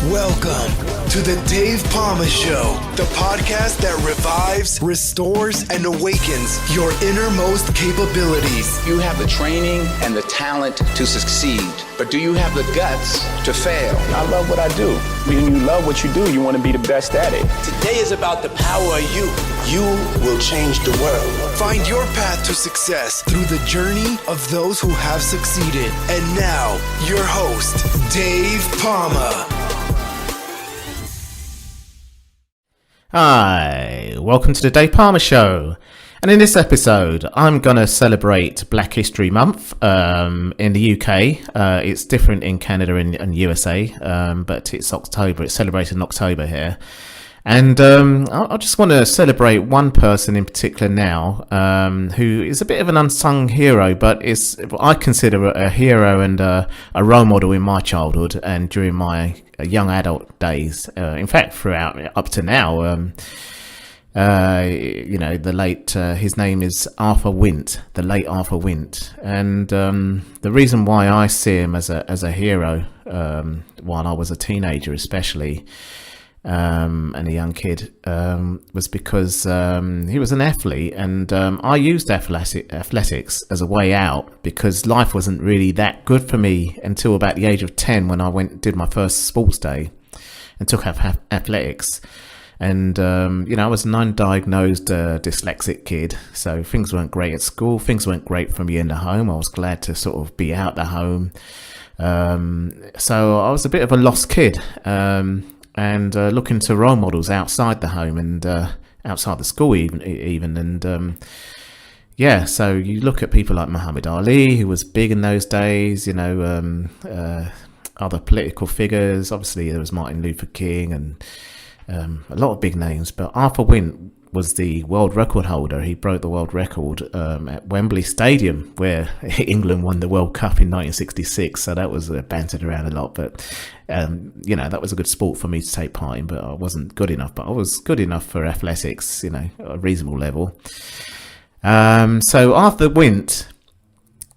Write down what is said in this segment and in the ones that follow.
Welcome to the Dave Pamah Show, the podcast that revives, restores, and awakens your innermost capabilities. You have the training and the talent to succeed, but do you have the guts to fail? I love what I do. When you love what you do, you want to be the best at it. Today is about the power of you. You will change the world. Find your path to success through the journey of those who have succeeded. And now, your host, Dave Pamah. Hi, welcome to the Dave Pamah Show. And in this episode, I'm going to celebrate Black History Month in the UK. It's different in Canada and USA, but it's October. It's celebrated in October here. And I just want to celebrate one person in particular now, who is a bit of an unsung hero, but is I consider a hero and a role model in my childhood and during my young adult days. In fact, throughout up to now, the late his name is Arthur Wint, the late Arthur Wint, and the reason why I see him as a hero, while I was a teenager, especially. And a young kid, was because he was an athlete, and I used athletics as a way out because life wasn't really that good for me until about the age of 10 when I did my first sports day and took up athletics. And I was an undiagnosed dyslexic kid, so things weren't great at school, things weren't great for me in the home. I was glad to sort of be out the home, so I was a bit of a lost kid. And looking to role models outside the home and outside the school even. And so you look at people like Muhammad Ali, who was big in those days, other political figures. Obviously, there was Martin Luther King and a lot of big names. But Arthur Wint was the world record holder. He broke the world record at Wembley Stadium, where England won the World Cup in 1966. So that was bantered around a lot. But, that was a good sport for me to take part in. But I wasn't good enough. But I was good enough for athletics, a reasonable level. So Arthur Wint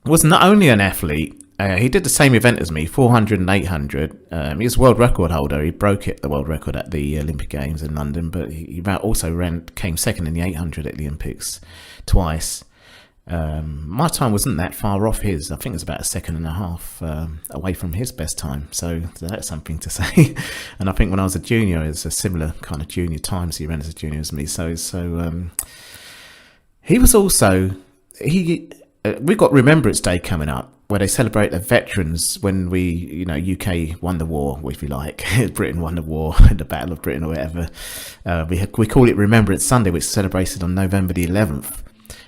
was not only an athlete. He did the same event as me, 400 and 800. He was world record holder. He broke the world record at the Olympic Games in London, but he also came second in the 800 at the Olympics twice. My time wasn't that far off his. I think it was about a second and a half away from his best time. So that's something to say. And I think when I was a junior, it was a similar kind of junior times he ran as a junior as me. So he was also... we've got Remembrance Day coming up, where they celebrate the veterans when UK won the war, if you like. Britain won the war, the Battle of Britain or whatever. We call it Remembrance Sunday, which is celebrated on November the 11th.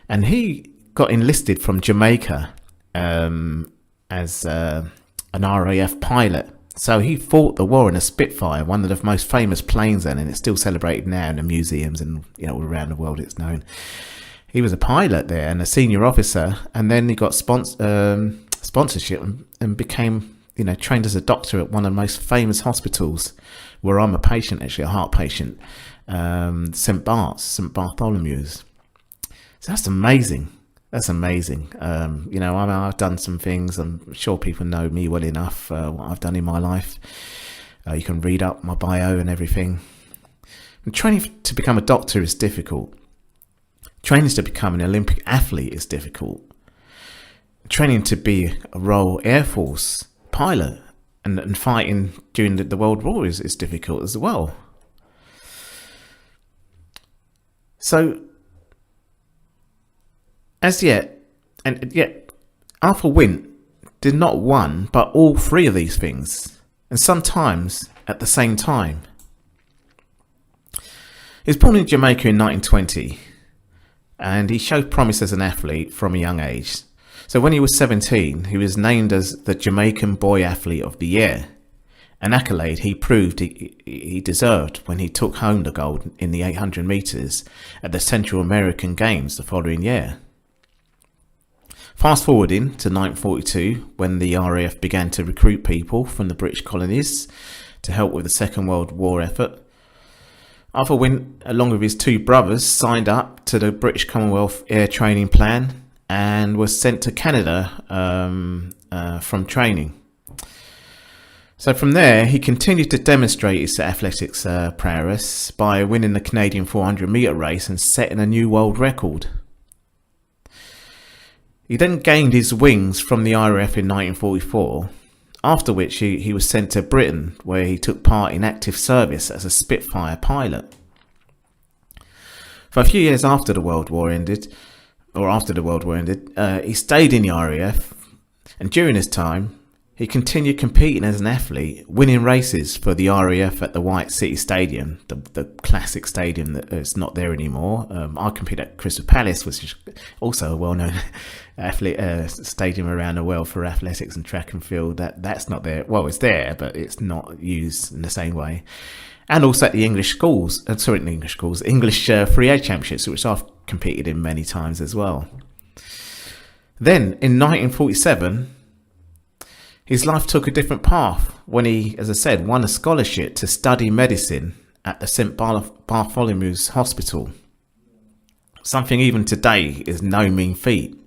And he got enlisted from Jamaica as an RAF pilot. So he fought the war in a Spitfire, one of the most famous planes then, and it's still celebrated now in the museums and all around the world it's known. He was a pilot there and a senior officer, and then he got sponsorship and became, trained as a doctor at one of the most famous hospitals where I'm a patient, actually, a heart patient, St. Bartholomew's. So that's amazing. That's amazing. I've done some things. I'm sure people know me well enough, what I've done in my life. You can read up my bio and everything. And training to become a doctor is difficult. Training to become an Olympic athlete is difficult. Training to be a Royal Air Force pilot and fighting during the World War is difficult as well. So, yet, Arthur Wint did not one, but all three of these things, and sometimes at the same time. He was born in Jamaica in 1920. And he showed promise as an athlete from a young age. So when he was 17, he was named as the Jamaican Boy Athlete of the Year, an accolade he proved he deserved when he took home the gold in the 800 metres at the Central American Games the following year. Fast forwarding to 1942, when the RAF began to recruit people from the British colonies to help with the Second World War effort, Arthur Wint, along with his two brothers, signed up to the British Commonwealth Air Training Plan and was sent to Canada from training. So from there, he continued to demonstrate his athletics prowess by winning the Canadian 400 metre race and setting a new world record. He then gained his wings from the RAF in 1944, after which he was sent to Britain, where he took part in active service as a Spitfire pilot. For a few years after the World War ended, he stayed in the RAF, and during his time, he continued competing as an athlete, winning races for the RAF at the White City Stadium, the classic stadium that is not there anymore. I competed at Crystal Palace, which is also a well-known stadium around the world for athletics and track and field. That's not there. Well, it's there, but it's not used in the same way. And also at the English Free A Championships, which I've competed in many times as well. Then, in 1947, his life took a different path when he, as I said, won a scholarship to study medicine at the St. Bartholomew's Hospital. Something even today is no mean feat.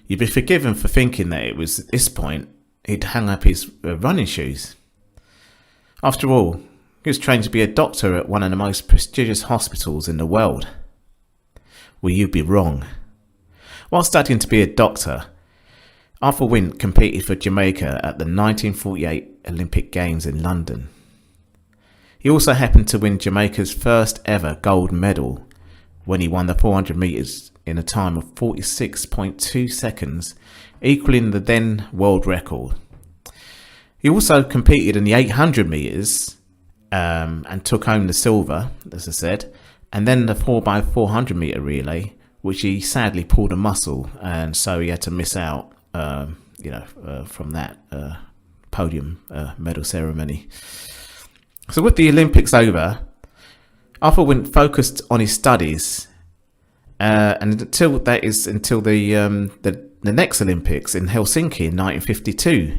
You'd be forgiven for thinking that it was at this point he'd hung up his running shoes. After all, he was trained to be a doctor at one of the most prestigious hospitals in the world. Well, you'd be wrong. While studying to be a doctor, Arthur Wint competed for Jamaica at the 1948 Olympic Games in London. He also happened to win Jamaica's first ever gold medal when he won the 400 metres in a time of 46.2 seconds, equaling the then world record. He also competed in the 800 metres and took home the silver, as I said, and then the 4x400 metre relay, which he sadly pulled a muscle, and so he had to miss out from that podium medal ceremony. So with the Olympics over, Arthur Wint focused on his studies, and until the next Olympics in Helsinki in 1952,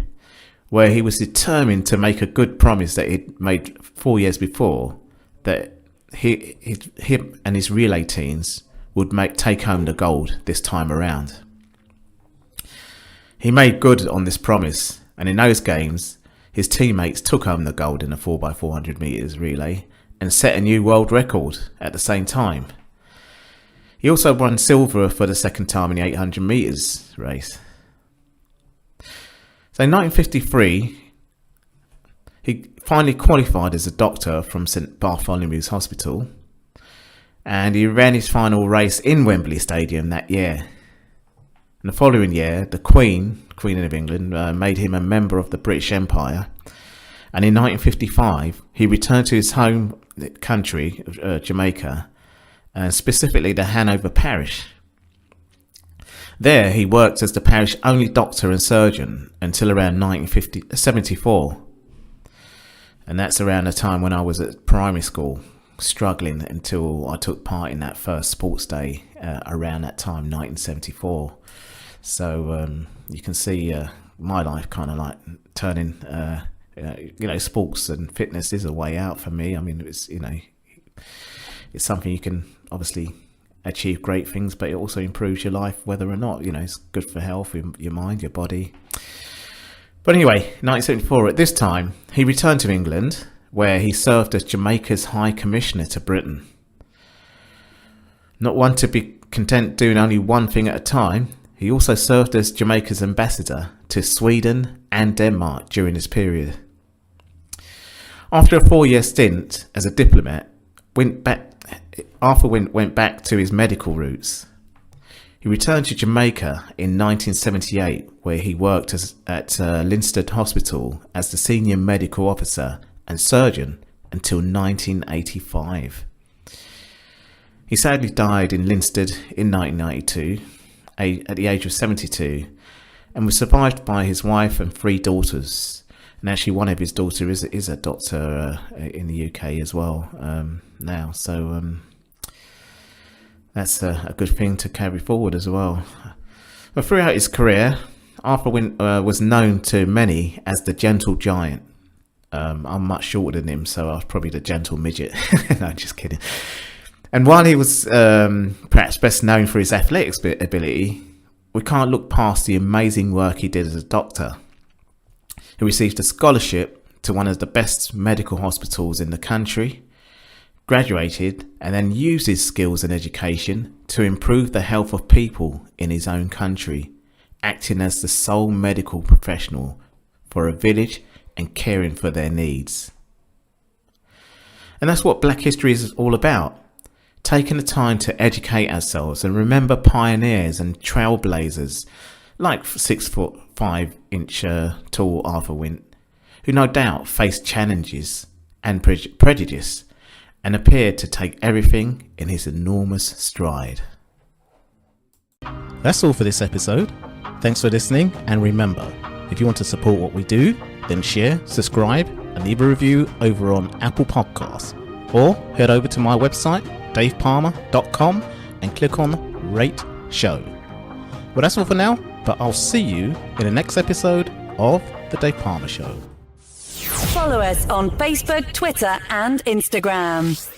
where he was determined to make a good promise that he'd made 4 years before, that him and his relay teams would take home the gold this time around. He made good on this promise, and in those games, his teammates took home the gold in the 4x400 metres relay and set a new world record at the same time. He also won silver for the second time in the 800 metres race. So in 1953, he finally qualified as a doctor from St. Bartholomew's Hospital, and he ran his final race in Wembley Stadium that year. And the following year, the Queen of England, made him a member of the British Empire. And in 1955, he returned to his home country, Jamaica, specifically the Hanover Parish. There, he worked as the parish only doctor and surgeon until around 1974. And that's around the time when I was at primary school, struggling until I took part in that first sports day around that time, 1974. So you can see my life kind of like turning, sports and fitness is a way out for me. I mean, it's something you can obviously achieve great things, but it also improves your life whether or not, it's good for health, your mind, your body. But anyway, 1974, at this time, he returned to England, where he served as Jamaica's High Commissioner to Britain. Not one to be content doing only one thing at a time, he also served as Jamaica's ambassador to Sweden and Denmark during this period. After a 4-year stint as a diplomat, Arthur Wint went back to his medical roots. He returned to Jamaica in 1978, where he worked at Linstead Hospital as the senior medical officer and surgeon until 1985. He sadly died in Linstead in 1992 at the age of 72, and was survived by his wife and 3 daughters. And actually one of his daughters is a doctor in the UK as well now. So that's a good thing to carry forward as well. But throughout his career, Arthur Wint was known to many as the gentle giant. I'm much shorter than him, so I was probably the gentle midget. No, just kidding. And while he was perhaps best known for his athletics ability, we can't look past the amazing work he did as a doctor. He received a scholarship to one of the best medical hospitals in the country, graduated, and then used his skills and education to improve the health of people in his own country, acting as the sole medical professional for a village and caring for their needs. And that's what Black History is all about. Taking the time to educate ourselves and remember pioneers and trailblazers like 6'5" tall Arthur Wint, who no doubt faced challenges and prejudice and appeared to take everything in his enormous stride. That's all for this episode. Thanks for listening, and remember, if you want to support what we do, then share, subscribe, and leave a review over on Apple Podcasts, or head over to my website, davepalmer.com, and click on Rate Show. Well, that's all for now, but I'll see you in the next episode of The Dave Pamah Show. Follow us on Facebook, Twitter, and Instagram.